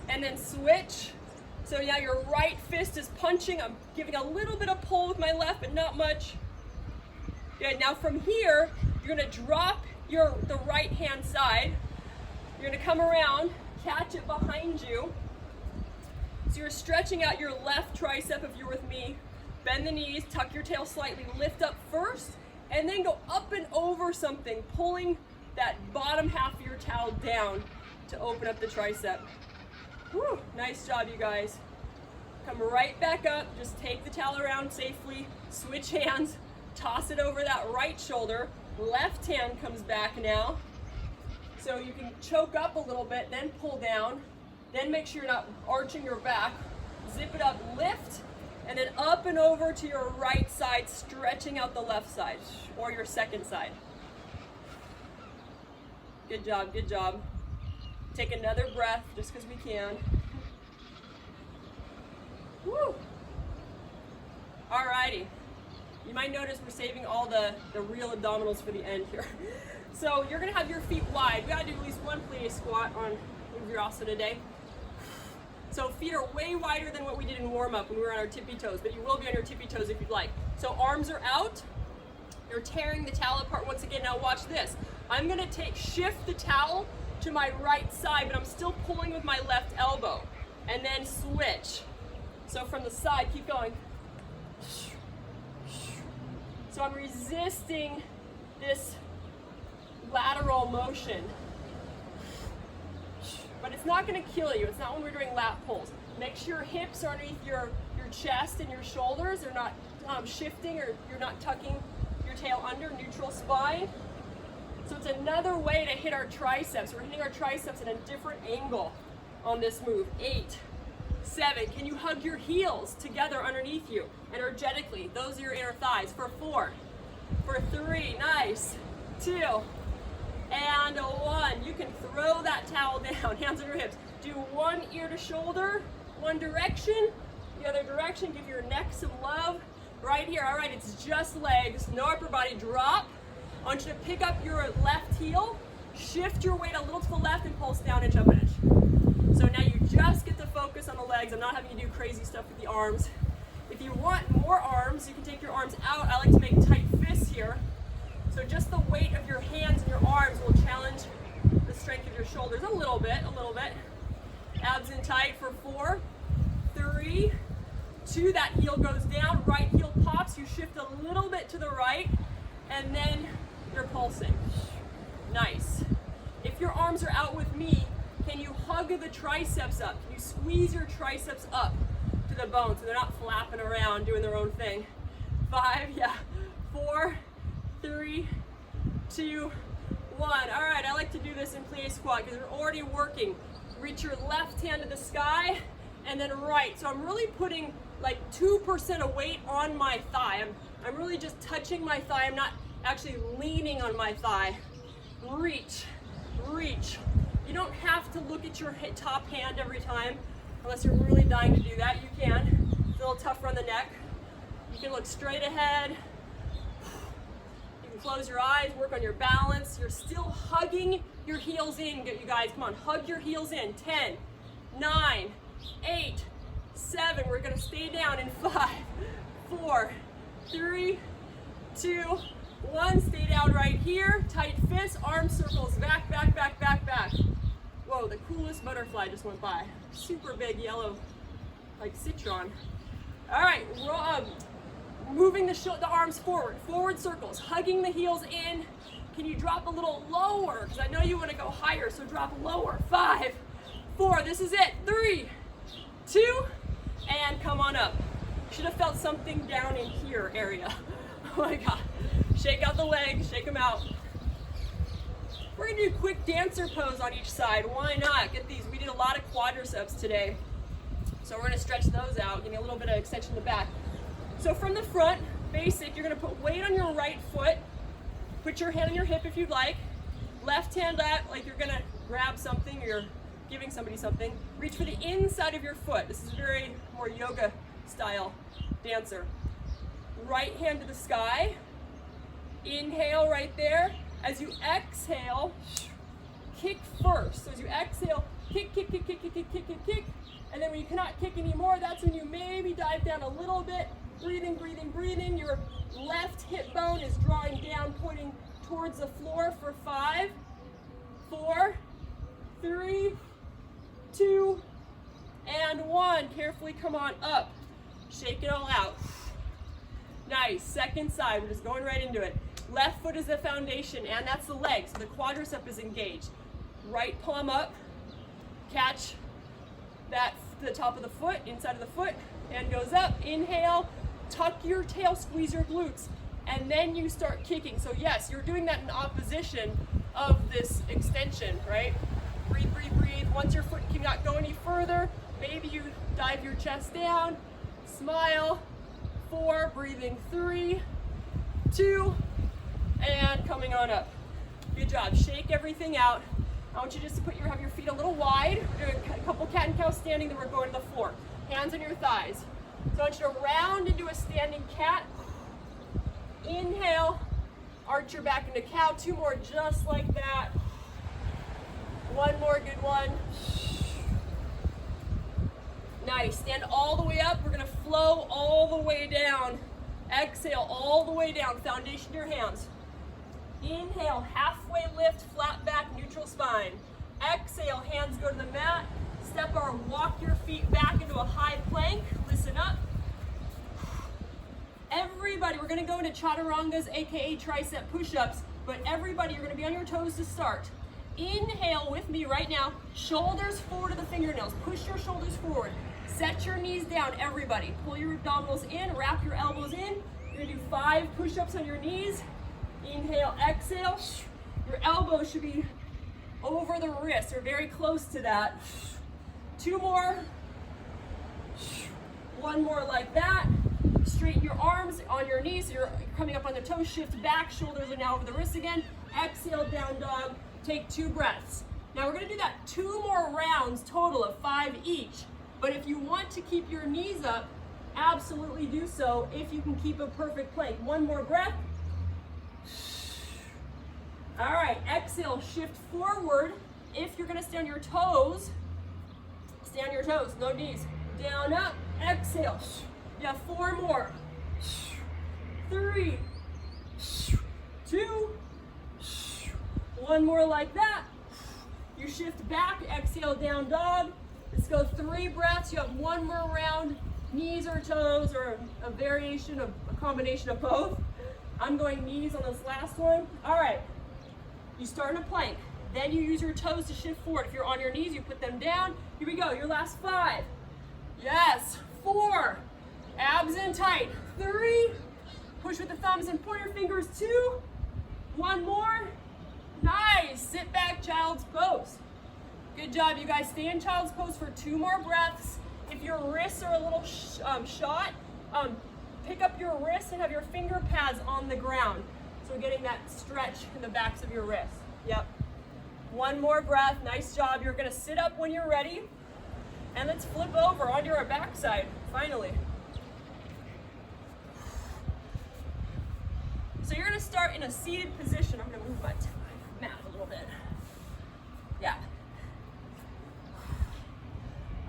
And then switch. So now your right fist is punching. I'm giving a little bit of pull with my left, but not much. Good, now from here, you're gonna drop the right hand side. You're gonna come around, catch it behind you. So you're stretching out your left tricep if you're with me. Bend the knees, tuck your tail slightly, lift up first, and then go up and over something, pulling that bottom half of your towel down to open up the tricep. Whew, nice job, you guys. Come right back up, just take the towel around safely, switch hands, toss it over that right shoulder. Left hand comes back now. So you can choke up a little bit, then pull down, then make sure you're not arching your back. Zip it up, lift, and then up and over to your right side, stretching out the left side, or your second side. Good job, good job. Take another breath, just because we can. Woo! Alrighty. You might notice we're saving all the real abdominals for the end here. So you're gonna have your feet wide. We gotta do at least one Pilates squat on your Asana today. So feet are way wider than what we did in warm-up when we were on our tippy toes, but you will be on your tippy toes if you'd like. So arms are out. You're tearing the towel apart once again. Now watch this. I'm gonna shift the towel to my right side, but I'm still pulling with my left elbow. And then switch. So from the side, keep going. So I'm resisting this lateral motion. But it's not gonna kill you. It's not when we're doing lat pulls. Make sure your hips are underneath your chest and your shoulders. They're not shifting, or you're not tucking your tail under, neutral spine. So it's another way to hit our triceps. We're hitting our triceps at a different angle on this move. 8, 7, can you hug your heels together underneath you energetically? Those are your inner thighs. For 4, For 3, nice. 2, and 1. You can throw that towel down, hands on your hips. Do one ear to shoulder, one direction, the other direction. Give your neck some love. Right here, all right, it's just legs, no upper body. Drop. I want you to pick up your left heel, shift your weight a little to the left, and pulse down inch up an inch. So now you just get to focus on the legs. I'm not having you do crazy stuff with the arms. If you want more arms, you can take your arms out. I like to make tight fists here. So just the weight of your hands and your arms will challenge the strength of your shoulders a little bit, Abs in tight for 4, 3, 2, that heel goes down, right heel pops, you shift a little bit to the right, and then you're pulsing. Nice. If your arms are out with me, can you hug the triceps up? Can you squeeze your triceps up to the bone so they're not flapping around doing their own thing? 5, yeah, 4, 3, 2, 1. All right, I like to do this in plie squat because we're already working. Reach your left hand to the sky and then right. So I'm really putting like 2% of weight on my thigh. I'm really just touching my thigh. I'm not actually leaning on my thigh. Reach, reach. You don't have to look at your top hand every time unless you're really dying to do that. You can. It's a little tougher on the neck. You can look straight ahead. You can close your eyes, work on your balance. You're still hugging your heels in, you guys. Come on, hug your heels in. 10, 9, 8, 7. We're gonna stay down in 5, 4, 3, 2, 1. Stay down right here. Tight fists, arm circles, back, back, back, back, back. Whoa, the coolest butterfly just went by. Super big yellow, like citron. All right, moving the arms forward, forward circles, hugging the heels in. Can you drop a little lower? Because I know you want to go higher, so drop lower. 5, 4, this is it. 3, 2, and come on up. Should have felt something down in here area. Oh my God. Shake out the legs, shake them out. We're gonna do a quick dancer pose on each side. Why not? Get these. We did a lot of quadriceps today. So we're gonna stretch those out, give me a little bit of extension in the back. So from the front, basic, you're gonna put weight on your right foot. Put your hand on your hip if you'd like. Left hand out like you're gonna grab something or you're giving somebody something. Reach for the inside of your foot. This is very more yoga style dancer. Right hand to the sky. Inhale right there. As you exhale, kick first. So as you exhale, kick, kick, kick, kick, kick, kick, kick, kick, kick. And then when you cannot kick anymore, that's when you maybe dive down a little bit. Breathing, breathing, breathing. Your left hip bone is drawing down, pointing towards the floor for 5, 4, 3, 2, and 1. Carefully come on up. Shake it all out. Nice. Second side. We're just going right into it. Left foot is the foundation, and that's the leg, so the quadricep is engaged. Right palm up. Catch that the top of the foot, inside of the foot, and goes up. Inhale. Tuck your tail, squeeze your glutes, and then you start kicking. So yes, you're doing that in opposition of this extension, right? Breathe, breathe, breathe. Once your foot cannot go any further, maybe you dive your chest down, smile. 4, breathing. 3, 2, and coming on up. Good job. Shake everything out. I want you just to have your feet a little wide. We're doing a couple cat and cow standing, then we're going to the floor. Hands on your thighs. So I want you to round into a standing cat. Inhale, arch your back into cow. 2 more just like that. 1 more, good one. Nice. Stand all the way up. We're going to flow all the way down. Exhale all the way down. Foundation to your hands. Inhale, halfway lift, flat back, neutral spine. Exhale, hands go to the mat. Step or walk your feet back into a high plank. Listen up. Everybody, we're going to go into chaturangas, aka tricep push-ups, but everybody, you're going to be on your toes to start. Inhale with me right now. Shoulders forward to the fingernails. Push your shoulders forward. Set your knees down, everybody. Pull your abdominals in, wrap your elbows in. You're going to do 5 push-ups on your knees. Inhale, exhale. Your elbows should be over the wrist, or very close to that. 2 more. 1 more like that. straighten your arms on your knees, so you're coming up on the toes, shift back, shoulders are now over the wrists again. Exhale, down dog, take 2 breaths. Now we're gonna do that 2 more rounds total of 5 each. But if you want to keep your knees up, absolutely do so if you can keep a perfect plank. 1 more breath. All right, exhale, shift forward. If you're gonna stay on your toes, stay on your toes, no knees. Down, up, exhale. Yeah, 4 more. 3, 2, 1 more like that. You shift back, exhale, down dog. Let's go 3 breaths. You have 1 more round, knees or toes, or a variation of a combination of both. I'm going knees on this last one. All right, you start in a plank. Then you use your toes to shift forward. If you're on your knees, you put them down. Here we go, your last 5. Yes, 4. Abs in tight. 3. Push with the thumbs and pointer fingers. 2. 1 more. Nice. Sit back, child's pose. Good job, you guys. Stay in child's pose for 2 more breaths. If your wrists are a little shot, pick up your wrists and have your finger pads on the ground. So getting that stretch in the backs of your wrists. Yep. 1 more breath. Nice job. You're going to sit up when you're ready. And let's flip over onto our backside, finally. So you're going to start in a seated position. I'm going to move my mat a little bit. Yeah.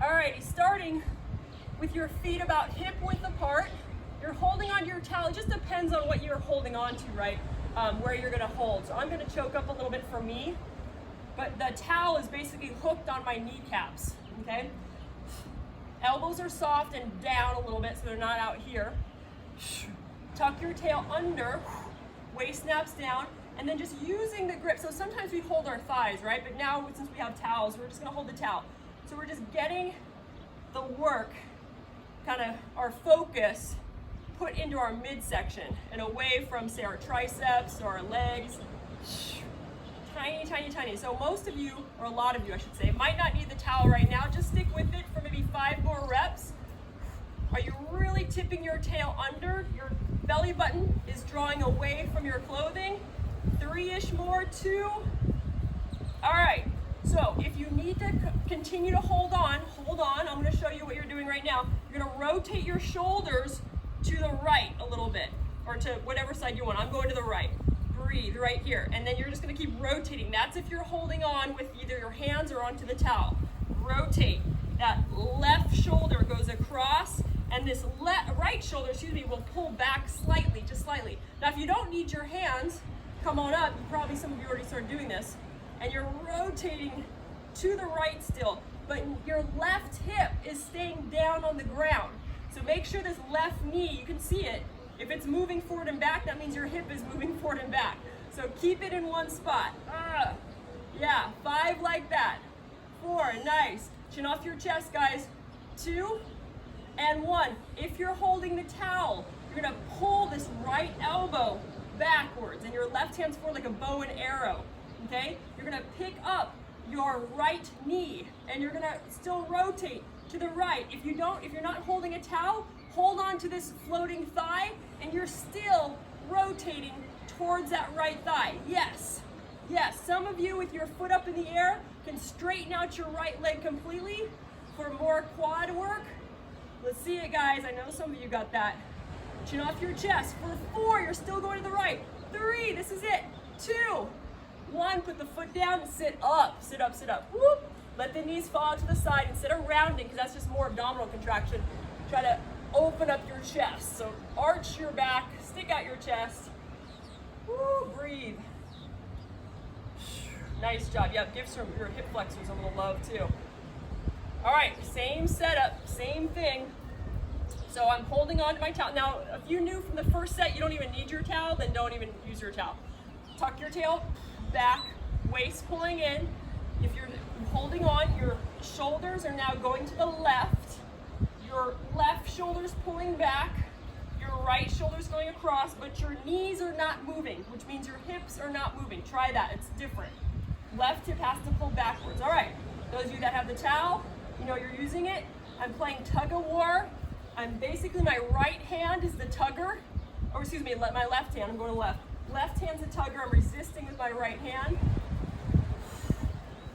Alrighty, starting with your feet about hip width apart. You're holding onto your towel. It just depends on what you're holding on to, right? Where you're going to hold. So I'm going to choke up a little bit for me. But the towel is basically hooked on my kneecaps, okay? Elbows are soft and down a little bit so they're not out here. Tuck your tail under, waist snaps down, and then just using the grip. So sometimes we hold our thighs, right? But now since we have towels, we're just gonna hold the towel. So we're just getting the work, kind of our focus, put into our midsection and away from, say, our triceps or our legs. Tiny, tiny, tiny. So most of you, or a lot of you I should say, might not need the towel right now. Just stick with it for maybe 5 more reps. Are you really tipping your tail under? Your belly button is drawing away from your clothing. 3-ish more, 2. All right, so if you need to continue to hold on. I'm gonna show you what you're doing right now. You're gonna rotate your shoulders to the right a little bit, or to whatever side you want. I'm going to the right. Breathe right here, and then you're just going to keep rotating. That's if you're holding on with either your hands or onto the towel. Rotate. That left shoulder goes across, and this right shoulder, will pull back slightly, just slightly. Now, if you don't need your hands, come on up. Probably some of you already started doing this, and you're rotating to the right still, but your left hip is staying down on the ground. So make sure this left knee, you can see it. If it's moving forward and back, that means your hip is moving forward and back. So keep it in one spot. Yeah, 5 like that. 4, nice. Chin off your chest, guys. 2 and 1. If you're holding the towel, you're gonna pull this right elbow backwards and your left hand's forward like a bow and arrow, okay? You're gonna pick up your right knee and you're gonna still rotate to the right. If you're not holding a towel, hold on to this floating thigh and you're still rotating towards that right thigh. Yes, yes. Some of you with your foot up in the air can straighten out your right leg completely for more quad work. Let's see it, guys. I know some of you got that. Chin off your chest. For 4, you're still going to the right. 3, this is it. 2, 1, put the foot down and sit up. Sit up, sit up. Whoop. Let the knees fall to the side instead of rounding, because that's just more abdominal contraction. Try to open up your chest. So arch your back, stick out your chest. Woo, breathe. Nice job. Yep, give your hip flexors a little love too. All right, same setup, same thing. So I'm holding on to my towel. Now, if you knew from the first set you don't even need your towel, then don't even use your towel. Tuck your tail back, waist pulling in. If you're holding on, your shoulders are now going to the left. Your left shoulder's pulling back, your right shoulder's going across, but your knees are not moving, which means your hips are not moving. Try that, it's different. Left hip has to pull backwards. All right, those of you that have the towel, you know you're using it. I'm playing tug of war I'm basically, my right hand is the tugger, or excuse me, my left hand, I'm going to left. Left hand's the tugger, I'm resisting with my right hand.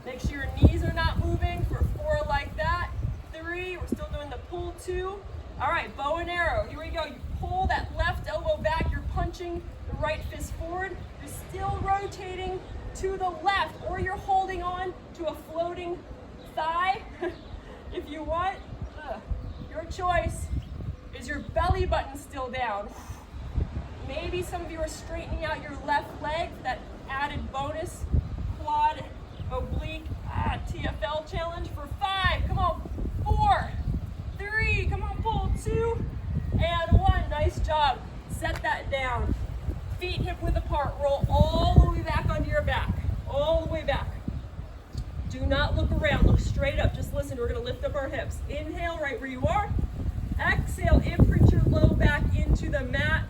Make sure your knees are not moving for 4 like that. 3, we're still doing the pull 2. All right, bow and arrow, here we go. You pull that left elbow back, you're punching the right fist forward. You're still rotating to the left, or you're holding on to a floating thigh if you want. Your choice. Is your belly button still down? Maybe some of you are straightening out your left leg, that added bonus quad oblique TFL challenge for 5. Come on, 4, 3, come on, pull 2, and 1. Nice job. Set that down. Feet hip width apart. Roll all the way back onto your back. All the way back. Do not look around. Look straight up. Just listen. We're going to lift up our hips. Inhale right where you are. Exhale. Imprint your low back into the mat.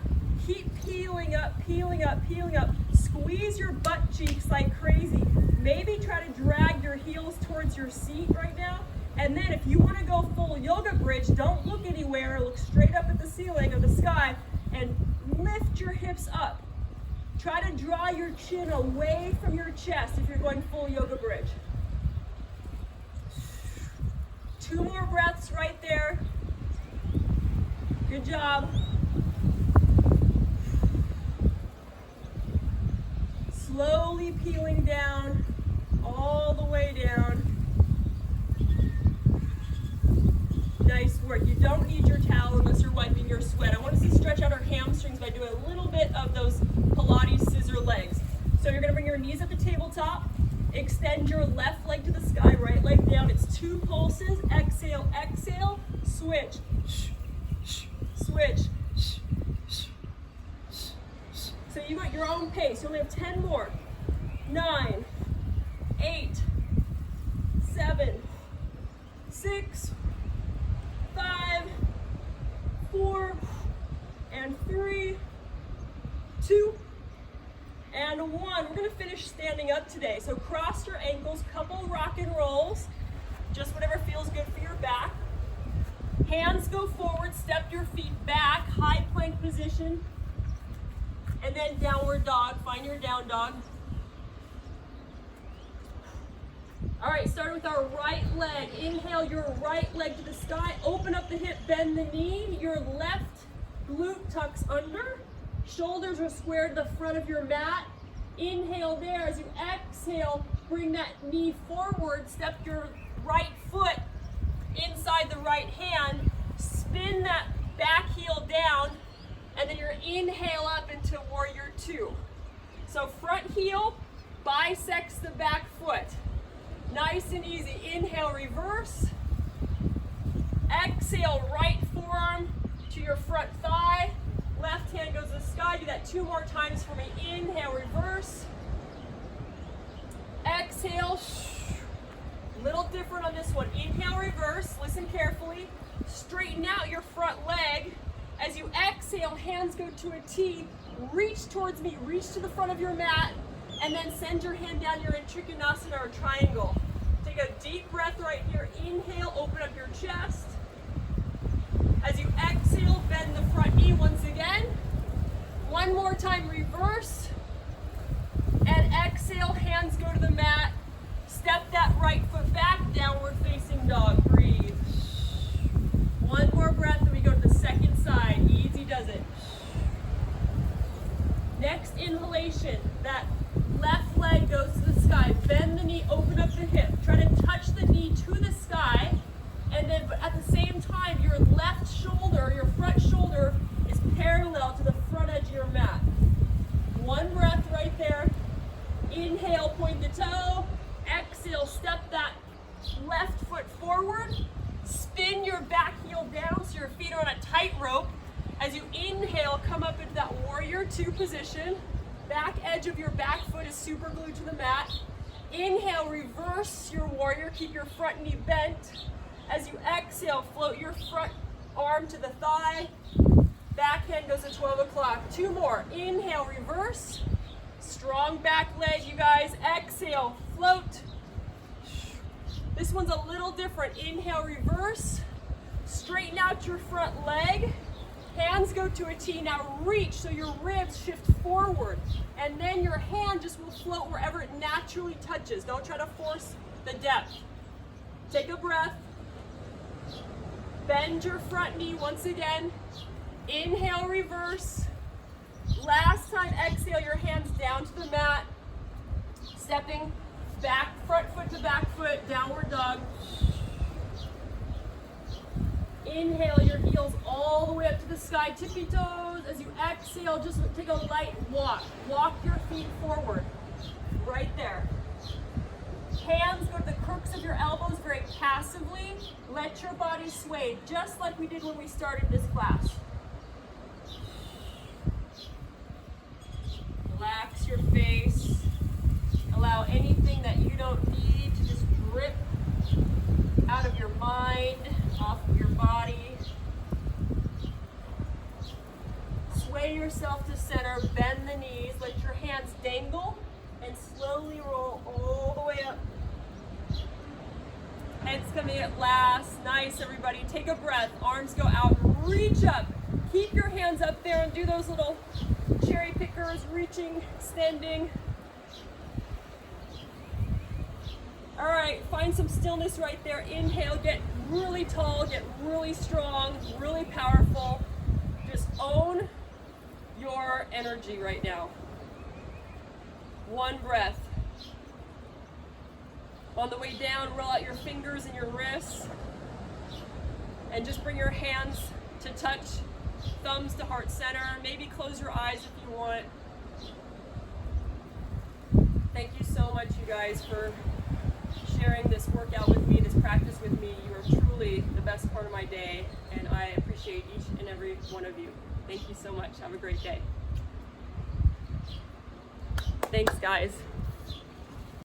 Keep peeling up, peeling up, peeling up. Squeeze your butt cheeks like crazy. Maybe try to drag your heels towards your seat right now. And then if you want to go full yoga bridge, don't look anywhere. Look straight up at the ceiling or the sky and lift your hips up. Try to draw your chin away from your chest if you're going full yoga bridge. 2 more breaths right there. Good job. Slowly peeling down, all the way down. Nice work. You don't need your towel unless you're wiping your sweat. I want us to stretch out our hamstrings by doing a little bit of those Pilates scissor legs. So you're going to bring your knees at the tabletop. Extend your left leg to the sky, right leg down. It's 2 pulses. Exhale, exhale, switch. Switch. So you got your own pace. You only have 10 more. 9, 8, 7, 6, 5, 4, and 3, 2, and 1. We're going to finish standing up today. So cross your ankles, couple rock and rolls, just whatever feels good for your back. Hands go forward, step your feet back, high plank position, and then downward dog. Find your down dog. All right, starting with our right leg. Inhale your right leg to the sky. Open up the hip, bend the knee. Your left glute tucks under. Shoulders are squared to the front of your mat. Inhale there. As you exhale, bring that knee forward. Step your right foot inside the right hand. Spin that back heel down. And then your inhale up into warrior 2. So front heel bisects the back foot. Nice and easy. Inhale, reverse. Exhale, right forearm to your front thigh. Left hand goes to the sky. Do that 2 more times for me. Inhale, reverse. Exhale. Little different on this one. Inhale, reverse. Listen carefully. Straighten out your front leg. As you exhale, hands go to a T. Reach towards me. Reach to the front of your mat. And then send your hand down. You're in Trikonasana or triangle. Take a deep breath right here. Inhale, open up your chest. As you exhale, bend the front knee once again. 1 more time, reverse. And exhale, hands go to the mat. Step that right foot back, downward facing dog. Breathe. 1 more breath, and we go to the second side. Easy does it. Next inhalation, that left leg goes to the sky. Bend the knee, open up the hip. Try to touch the knee to the sky. And then but at the same time, your left shoulder, your front shoulder is parallel to the front edge of your mat. 1 breath right there. Inhale, point the toe. Exhale, step that left foot forward. Spin your back heel down so your feet are on a tightrope. As you inhale, come up into that warrior 2 position. Back edge of your back foot is super glued to the mat. Inhale, reverse your warrior. Keep your front knee bent. As you exhale, float your front arm to the thigh. Back hand goes to 12 o'clock. 2 more. Inhale, reverse. Strong back leg, you guys. Exhale, float. This one's a little different. Inhale, reverse. Straighten out your front leg. Hands go to a T. Now reach so your ribs shift forward. And then your hand just will float wherever it naturally touches. Don't try to force the depth. Take a breath. Bend your front knee once again. Inhale, reverse. Last time, exhale your hands down to the mat. Stepping back, front foot to back foot, downward dog. Inhale your heels all the way up to the sky, tippy toes. As you exhale, just take a light walk. Walk your feet forward, right there. Hands go to the crooks of your elbows very passively. Let your body sway, just like we did when we started this class. Relax your face. Allow anything that you don't need to just drip out of your mind, off of your body. Sway yourself to center, bend the knees, let your hands dangle, and slowly roll all the way up. Head's coming at last. Nice, everybody. Take a breath. Arms go out. Reach up. Keep your hands up there and do those little cherry pickers, reaching, extending. All right, find some stillness right there. Inhale, get really tall, get really strong, really powerful. Just own your energy right now. One breath. On the way down, roll out your fingers and your wrists. And just bring your hands to touch, thumbs to heart center. Maybe close your eyes if you want. Thank you so much, you guys, for sharing this workout with me, this practice with me. You are truly the best part of my day, and I appreciate each and every one of you. Thank you so much. Have a great day. Thanks, guys.